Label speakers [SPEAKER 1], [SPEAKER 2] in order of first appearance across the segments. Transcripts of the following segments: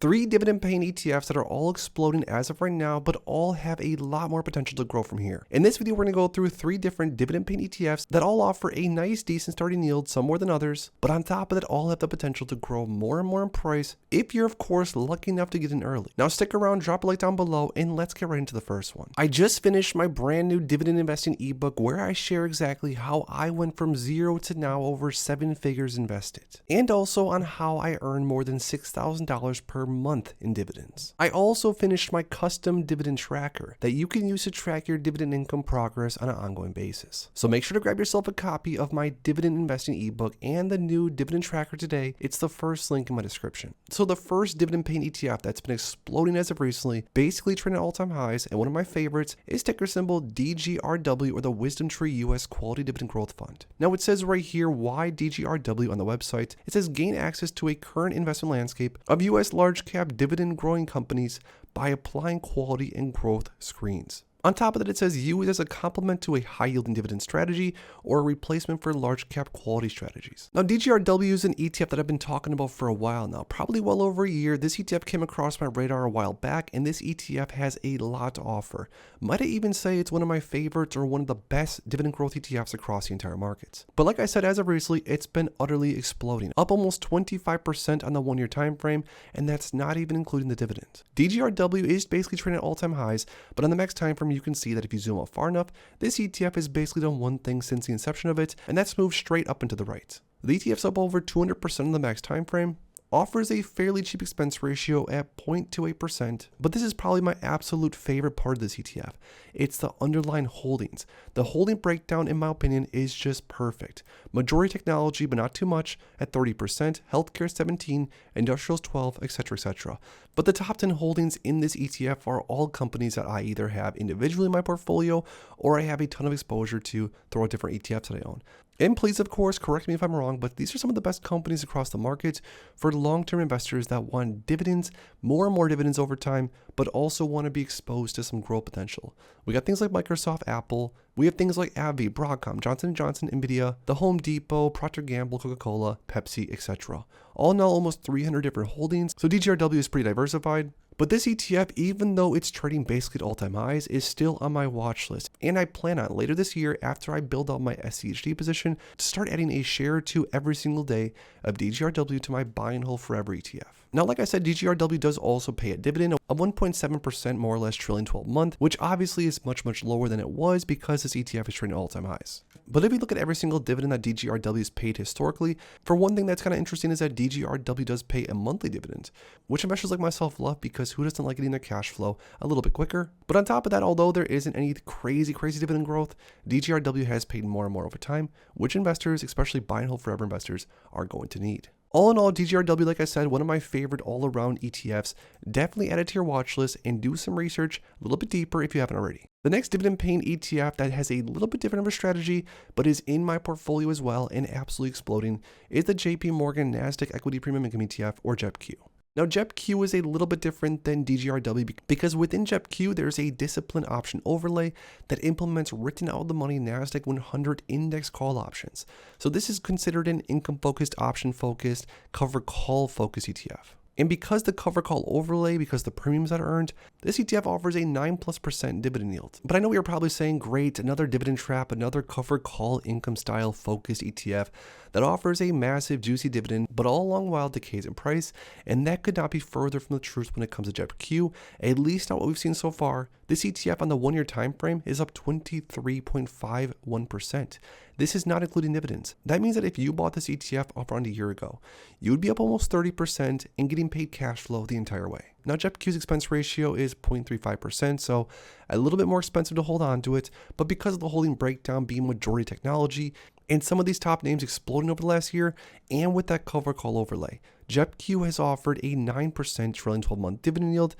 [SPEAKER 1] 3 dividend paying ETFs that are all exploding as of right now, but all have a lot more potential to grow from here. In this video, we're going to go through 3 different dividend paying ETFs that all offer a nice, decent starting yield, some more than others, but on top of that, all have the potential to grow more and more in price if you're, of course, lucky enough to get in early. Now, stick around, drop a like down below, and let's get right into the first one. I just finished my brand new dividend investing ebook where I share exactly how I went from 0 to now over 7 figures invested, and also on how I earned more than $6,000 per month in dividends. I also finished my custom dividend tracker that you can use to track your dividend income progress on an ongoing basis. So make sure to grab yourself a copy of my dividend investing ebook and the new dividend tracker today. It's the first link in my description. So the first dividend paying ETF that's been exploding as of recently, basically trading at all-time highs, and one of my favorites is ticker symbol DGRW, or the Wisdom Tree US Quality Dividend Growth Fund. Now it says right here why DGRW on the website. It says gain access to a current investment landscape of US large cap dividend growing companies by applying quality and growth screens. On top of that, it says use as a complement to a high yielding dividend strategy or a replacement for large cap quality strategies. Now, DGRW is an ETF that I've been talking about for a while now, probably well over a year. This ETF came across my radar a while back, and this ETF has a lot to offer. Might I even say it's one of my favorites or one of the best dividend growth ETFs across the entire market. But like I said, as of recently, it's been utterly exploding, up almost 25% on the 1-year time frame, and that's not even including the dividend. DGRW is basically trading at all-time highs, but on the max time frame, you can see that if you zoom out far enough, this ETF has basically done one thing since the inception of it, and that's moved straight up and to the right. The ETF's up over 200% in the max time frame, offers a fairly cheap expense ratio at 0.28%, but this is probably my absolute favorite part of this ETF. It's the underlying holdings. The holding breakdown, in my opinion, is just perfect. Majority technology, but not too much, at 30%, healthcare 17%, industrials 12%, etc., etc. But the top 10 holdings in this ETF are all companies that I either have individually in my portfolio or I have a ton of exposure to throughout different ETFs that I own. And please, of course, correct me if I'm wrong, but these are some of the best companies across the market for long-term investors that want dividends, more and more dividends over time, but also want to be exposed to some growth potential. We got things like Microsoft, Apple. We have things like AbbVie, Broadcom, Johnson & Johnson, Nvidia, the Home Depot, Procter & Gamble, Coca-Cola, Pepsi, etc. All in all, almost 300 different holdings, so DGRW is pretty diversified. But this ETF, even though it's trading basically at all-time highs, is still on my watch list. And I plan on later this year, after I build out my SCHD position, to start adding a share or two every single day of DGRW to my buy and hold forever ETF. Now, like I said, DGRW does also pay a dividend of 1.7% more or less trailing 12 month, which obviously is much, much lower than it was because this ETF is trading at all-time highs. But if we look at every single dividend that DGRW has paid historically, for one thing that's kind of interesting is that DGRW does pay a monthly dividend, which investors like myself love because who doesn't like getting their cash flow a little bit quicker? But on top of that, although there isn't any crazy dividend growth, DGRW has paid more and more over time, which investors, especially buy and hold forever investors, are going to need. All in all, DGRW, like I said, one of my favorite all-around ETFs. Definitely add it to your watch list and do some research a little bit deeper if you haven't already. The next dividend paying ETF that has a little bit different of a strategy, but is in my portfolio as well and absolutely exploding, is the JP Morgan Nasdaq Equity Premium Income ETF, or JEPQ. Now, JEPQ is a little bit different than DGRW because within JEPQ, there's a discipline option overlay that implements written out of the money NASDAQ 100 index call options. So this is considered an income-focused, option-focused, cover call-focused ETF. And because the cover call overlay, because the premiums that are earned, this ETF offers a 9+% dividend yield. But I know you're probably saying, great, another dividend trap, another cover call income style focused ETF that offers a massive juicy dividend, but all along while decays in price. And that could not be further from the truth when it comes to JEPQ, at least not what we've seen so far. This ETF on the 1-year time frame is up 23.51%. This is not including dividends. That means that if you bought this ETF up around a year ago, you would be up almost 30% and getting paid cash flow the entire way. Now, JEPQ's expense ratio is 0.35%, so a little bit more expensive to hold on to it, but because of the holding breakdown being majority technology and some of these top names exploding over the last year, and with that cover call overlay, JEPQ has offered a 9% trailing 12-month dividend yield,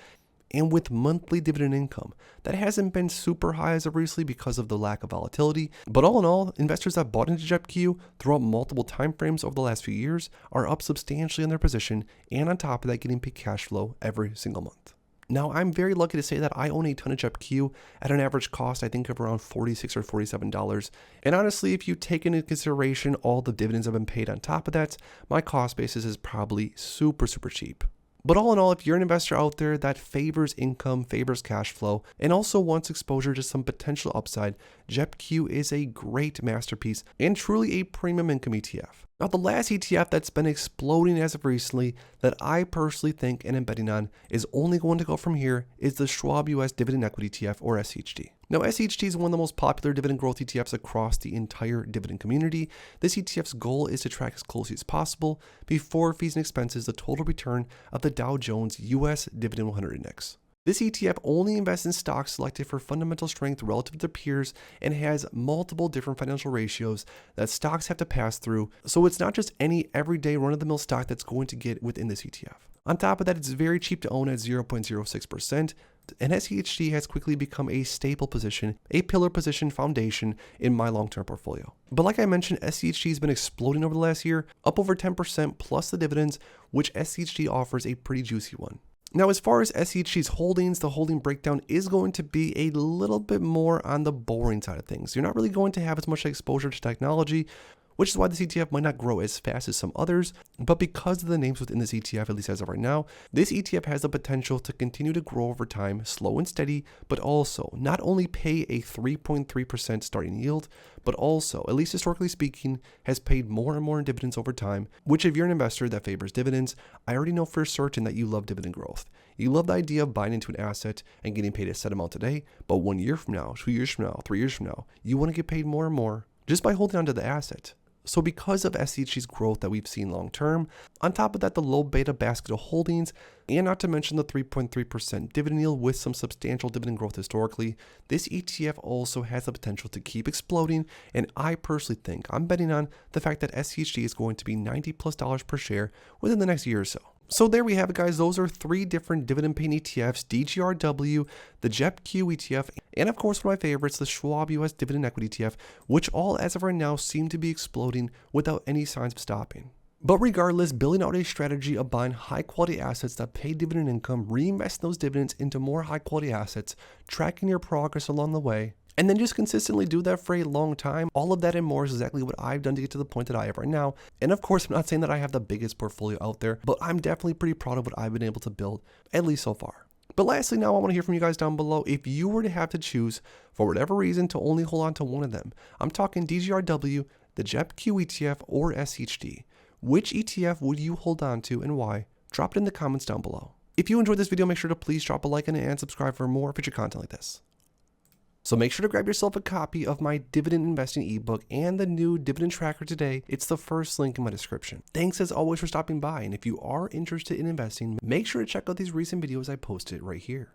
[SPEAKER 1] and with monthly dividend income that hasn't been super high as of recently because of the lack of volatility. But all in all, investors that bought into JEPQ throughout multiple timeframes over the last few years are up substantially on their position, and on top of that, getting paid cash flow every single month. Now, I'm very lucky to say that I own a ton of JEPQ at an average cost, I think, of around $46 or $47. And honestly, if you take into consideration all the dividends I've been paid on top of that, my cost basis is probably super cheap. But all in all, if you're an investor out there that favors income, favors cash flow, and also wants exposure to some potential upside, jepi is a great masterpiece and truly a premium income ETF. Now, the last ETF that's been exploding as of recently that I personally think and am betting on is only going to go from here is the Schwab US Dividend Equity ETF, or SCHD. Now, SCHD is one of the most popular dividend growth ETFs across the entire dividend community. This ETF's goal is to track as closely as possible, before fees and expenses, the total return of the Dow Jones US Dividend 100 Index. This ETF only invests in stocks selected for fundamental strength relative to their peers and has multiple different financial ratios that stocks have to pass through, so it's not just any everyday run-of-the-mill stock that's going to get within this ETF. On top of that, it's very cheap to own at 0.06%, and SCHD has quickly become a staple position, a pillar position foundation in my long-term portfolio. But like I mentioned, SCHD has been exploding over the last year, up over 10% plus the dividends, which SCHD offers a pretty juicy one. Now, as far as SCHD's holdings, the holding breakdown is going to be a little bit more on the boring side of things. You're not really going to have as much exposure to technology, which is why this ETF might not grow as fast as some others, but because of the names within this ETF, at least as of right now, this ETF has the potential to continue to grow over time, slow and steady, but also not only pay a 3.3% starting yield, but also, at least historically speaking, has paid more and more in dividends over time, which if you're an investor that favors dividends, I already know for certain that you love dividend growth. You love the idea of buying into an asset and getting paid a set amount today, but 1 year from now, 2 years from now, 3 years from now, you want to get paid more and more just by holding onto the asset. So because of SCHD's growth that we've seen long term, on top of that the low beta basket of holdings, and not to mention the 3.3% dividend yield with some substantial dividend growth historically, this ETF also has the potential to keep exploding, and I personally think, I'm betting on the fact that SCHD is going to be $90+ per share within the next year or so. So there we have it, guys. Those are 3 different dividend paying ETFs, DGRW, the jepi ETF, and of course one of my favorites, the Schwab US Dividend Equity ETF, which all as of right now seem to be exploding without any signs of stopping. But regardless, building out a strategy of buying high quality assets that pay dividend income, reinvesting those dividends into more high quality assets, tracking your progress along the way, and then just consistently do that for a long time. All of that and more is exactly what I've done to get to the point that I have right now. And of course, I'm not saying that I have the biggest portfolio out there, but I'm definitely pretty proud of what I've been able to build, at least so far. But lastly, now I want to hear from you guys down below. If you were to have to choose, for whatever reason, to only hold on to one of them, I'm talking DGRW, the jepi ETF, or SCHD. Which ETF would you hold on to and why? Drop it in the comments down below. If you enjoyed this video, make sure to please drop a like on it and subscribe for more future content like this. So make sure to grab yourself a copy of my dividend investing ebook and the new dividend tracker today. It's the first link in my description. Thanks as always for stopping by, and if you are interested in investing, make sure to check out these recent videos I posted right here.